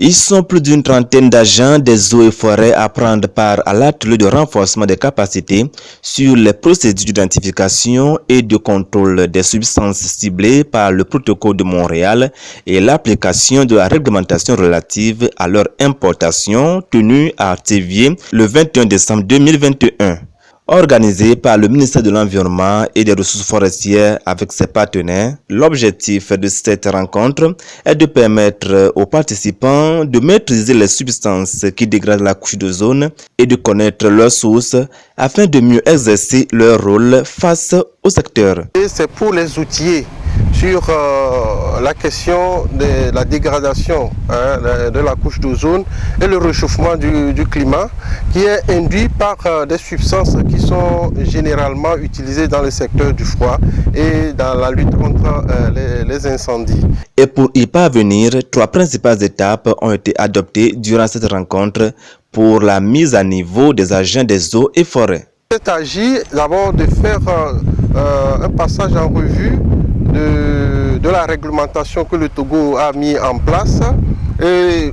Ils sont plus d'une trentaine d'agents des eaux et forêts à prendre part à l'atelier de renforcement des capacités sur les procédures d'identification et de contrôle des substances ciblées par le protocole de Montréal et l'application de la réglementation relative à leur importation tenue à Théviers le 21 décembre 2021. Organisé par le ministère de l'Environnement et des Ressources forestières avec ses partenaires, l'objectif de cette rencontre est de permettre aux participants de maîtriser les substances qui dégradent la couche d'ozone et de connaître leurs sources afin de mieux exercer leur rôle face au secteur. C'est pour les outiller sur la question de la dégradation de la couche d'ozone et le réchauffement du climat qui est induit par des substances qui sont généralement utilisées dans le secteur du froid et dans la lutte contre les incendies. Et pour y parvenir, 3 principales étapes ont été adoptées durant cette rencontre pour la mise à niveau des agents des eaux et forêts. Il s'agit d'abord de faire un passage en revue de la réglementation que le Togo a mis en place et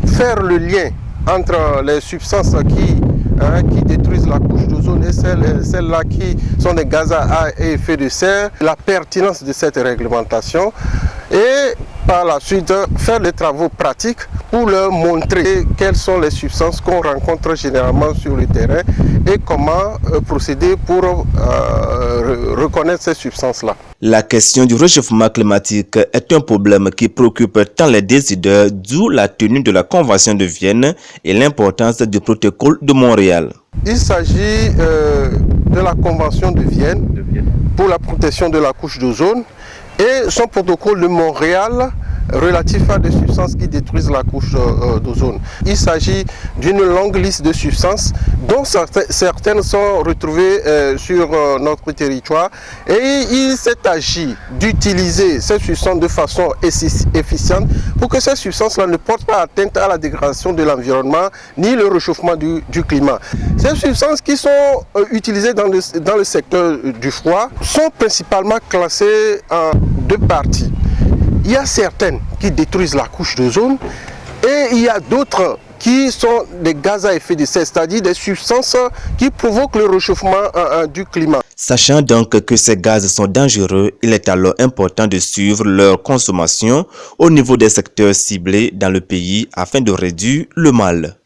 faire le lien entre les substances qui détruisent la couche d'ozone et celles-là qui sont des gaz à effet de serre, la pertinence de cette réglementation et par la suite faire des travaux pratiques pour leur montrer quelles sont les substances qu'on rencontre généralement sur le terrain et comment procéder pour reconnaître ces substances-là. La question du réchauffement climatique est un problème qui préoccupe tant les décideurs, d'où la tenue de la Convention de Vienne et l'importance du protocole de Montréal. Il s'agit de la Convention de Vienne pour la protection de la couche d'ozone et son protocole de Montréal relatif à des substances qui détruisent la couche d'ozone. Il s'agit d'une longue liste de substances dont certaines sont retrouvées sur notre territoire et il s'est agi d'utiliser ces substances de façon efficiente pour que ces substances-là ne portent pas atteinte à la dégradation de l'environnement ni le réchauffement du climat. Ces substances qui sont utilisées dans le secteur du froid sont principalement classées en 2 parties. Il y a certaines qui détruisent la couche d'ozone et il y a d'autres qui sont des gaz à effet de serre, c'est-à-dire des substances qui provoquent le réchauffement du climat. Sachant donc que ces gaz sont dangereux, il est alors important de suivre leur consommation au niveau des secteurs ciblés dans le pays afin de réduire le mal.